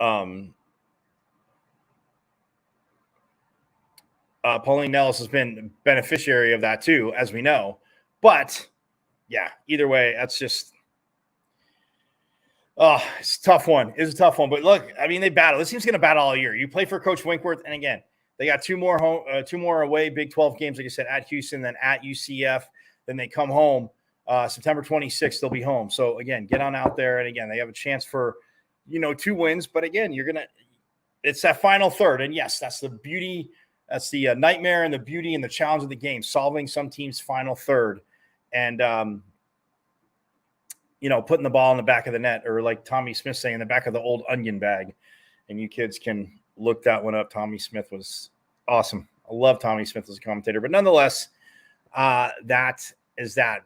Pauline Nellis has been beneficiary of that too, as we know, but either way, that's just, it's a tough one. It's a tough one, but look, I mean, they battle. This team's going to battle all year. You play for Coach Winkworth, and again, they got 2 more away Big 12 games, like I said, at Houston, then at UCF. Then they come home September 26th. They'll be home. So again, get on out there, and again, they have a chance for 2 wins. But again, it's that final third, and yes, that's the beauty. That's the nightmare and the beauty and the challenge of the game, solving some team's final third, and putting the ball in the back of the net, or like Tommy Smith saying, in the back of the old onion bag. And you kids can look that one up. Tommy Smith was awesome. I love Tommy Smith as a commentator. But nonetheless, that is that.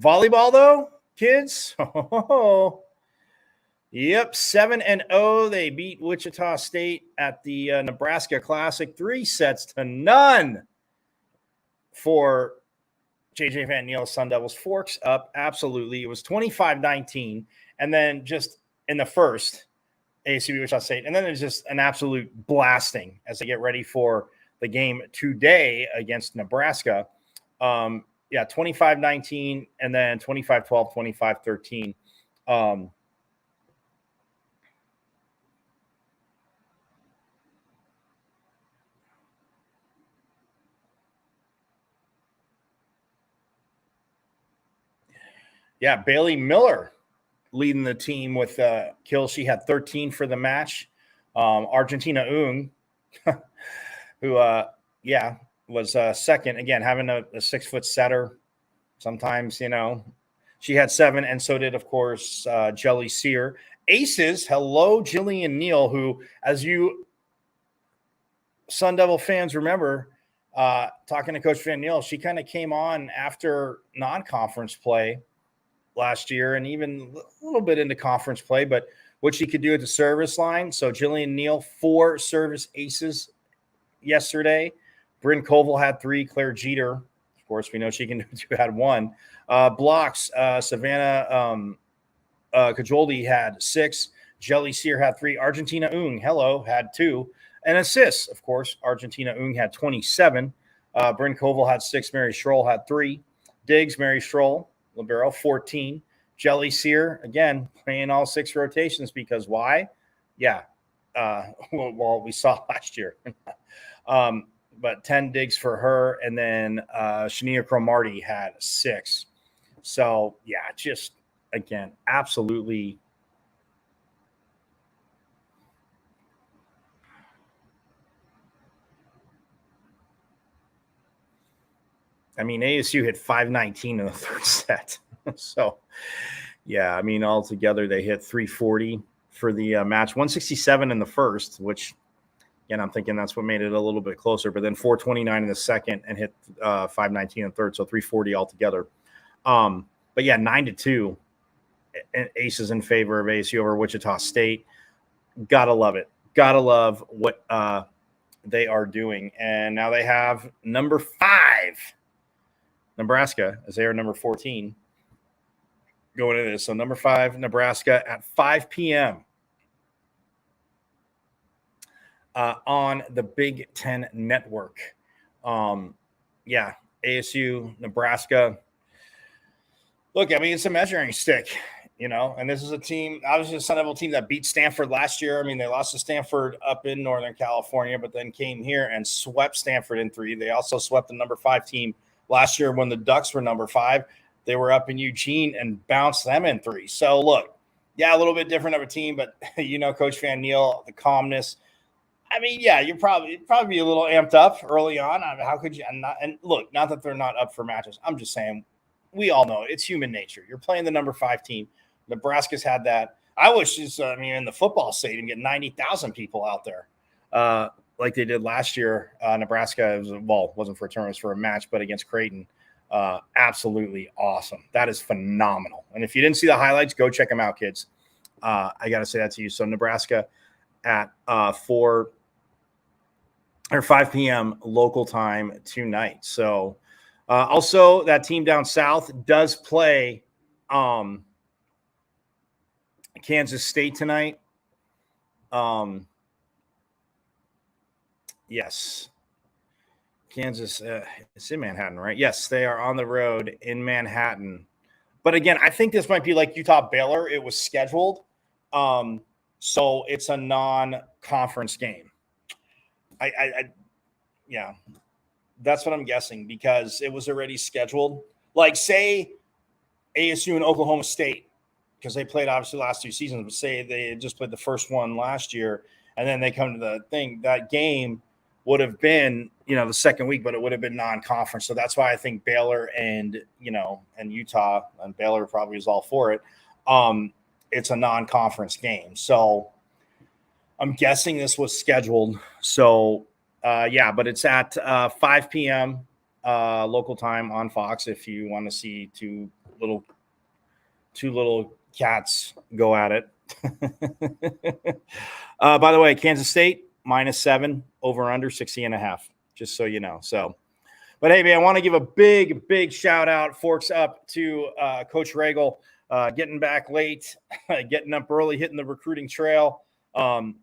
Volleyball, though, kids. Yep, 7-0. They beat Wichita State at the Nebraska Classic, 3-0 for JJ Van Niel. Sun Devils forks up. Absolutely. It was 25-19. And then just in the first, ASU Wichita State. And then it's just an absolute blasting as they get ready for the game today against Nebraska. 25-19 and then 25-12, 25-13. Bailey Miller leading the team with kills. She had 13 for the match. Argentina Ung, who, was second. Again, having a 6-foot setter. Sometimes, she had 7, and so did, of course, Jelly Sear. Aces, hello, Jillian Neal, who, as you Sun Devil fans remember, talking to Coach Van Niel, she kind of came on after non-conference play last year and even a little bit into conference play, but what she could do at the service line. So Jillian Neal, 4 service aces yesterday. Bryn Koval had 3. Claire Jeter, of course, we know she can do 2, had 1. Blocks, Savannah Cajoldi had 6. Jelly Sear had 3. Argentina Ung, had 2. And assists, of course, Argentina Ung had 27. Bryn Koval had 6. Mary Schroll had 3. Diggs, Mary Schroll, libero, 14. Jelly Sear, again, playing all 6 rotations because why? Well, we saw last year. But 10 digs for her, and then Shania Cromartie had 6. So, just, again, absolutely. I mean, ASU hit 519 in the third set. So, altogether they hit 340 for the match, 167 in the first, which Again, I'm thinking that's what made it a little bit closer. But then 429 in the second and hit 519 in the third, so 340 altogether. But yeah, 9-2. Aces in favor of ASU over Wichita State. Gotta love it. Gotta love what they are doing. And now they have number 5, Nebraska, as they are number 14 going into this. So number 5, Nebraska at 5 p.m. On the Big Ten Network. Yeah, ASU, Nebraska. Look, I mean, it's a measuring stick, you know, and this is a team, obviously a Sun Devil team that beat Stanford last year. I mean, they lost to Stanford up in Northern California, but then came here and swept Stanford in 3. They also swept the number 5 team last year when the Ducks were number 5. They were up in Eugene and bounced them in 3. So, look, yeah, a little bit different of a team, but, you know, Coach Van Neal, the calmness. I mean, yeah, you'd probably be a little amped up early on. I mean, how could you not? And look, not that they're not up for matches. I'm just saying, we all know it's human nature. You're playing the number 5 team. Nebraska's had that. I wish in the football stadium, get 90,000 people out there like they did last year. Nebraska, wasn't for a tournament, it was for a match, but against Creighton. Absolutely awesome. That is phenomenal. And if you didn't see the highlights, go check them out, kids. I got to say that to you. So Nebraska at 5 p.m. local time tonight. So also that team down south does play Kansas State tonight. Yes. Kansas, it's in Manhattan, right? Yes, they are on the road in Manhattan. But again, I think this might be like Utah-Baylor. It was scheduled. So it's a non-conference game. Yeah, that's what I'm guessing because it was already scheduled. Like, say ASU and Oklahoma State, because they played obviously the last 2 seasons, but say they had just played the first one last year, and then they come to the thing, that game would have been, the second week, but it would have been non-conference. So that's why I think Baylor and Utah, and Baylor probably is all for it. It's a non-conference game. So I'm guessing this was scheduled. So, but it's at 5 p.m. Local time on Fox if you want to see two little cats go at it. By the way, Kansas State, -7, over under 60.5, just so you know. So, but hey, man, I want to give a big shout out, forks up to Coach Ragle, getting back late, getting up early, hitting the recruiting trail, for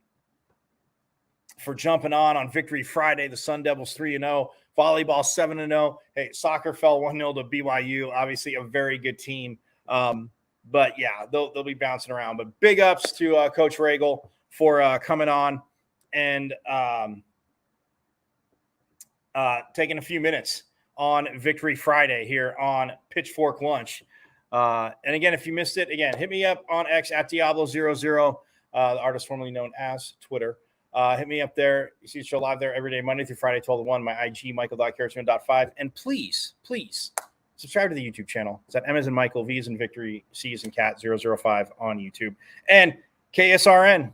jumping on Victory Friday. The Sun Devils 3-0, volleyball 7-0. Hey, soccer fell 1-0 to BYU. Obviously, a very good team. But yeah, they'll be bouncing around. But big ups to Coach Ragle for coming on and taking a few minutes on Victory Friday here on Pitchfork Lunch. And again, if you missed it, hit me up on X at Diablo00, the artist formerly known as Twitter. Hit me up there. You see the show live there every day, Monday through Friday, 12 to 1. My IG, Michael.Carrotson.5. And please subscribe to the YouTube channel. It's at M as in Michael, V as in Victory, C as in Cat 005 on YouTube. And KSRN,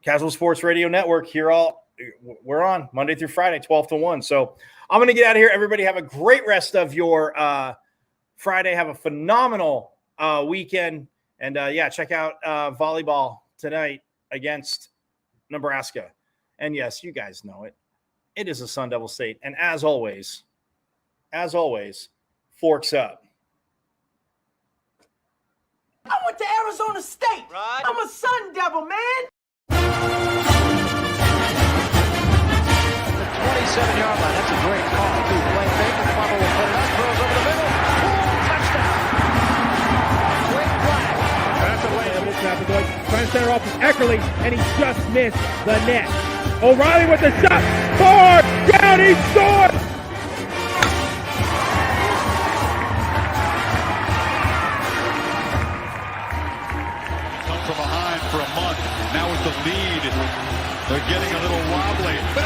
Casual Sports Radio Network. We're on Monday through Friday, 12 to 1. So I'm going to get out of here. Everybody have a great rest of your Friday. Have a phenomenal weekend. And check out volleyball tonight against Nebraska. And yes, you guys know it. It is a Sun Devil State. And as always, forks up. I went to Arizona State. Right. I'm a Sun Devil, man. The 27-yard line. That's a great call. Play fake. Bubba will put it up. Throws over the middle. Touchdown. Quick flag. That's a way. Trying to center off with Eckerly, and he just missed the net. O'Reilly with the shot. Far down. He scored. Come from behind for a month. Now with the lead, they're getting a little wobbly. But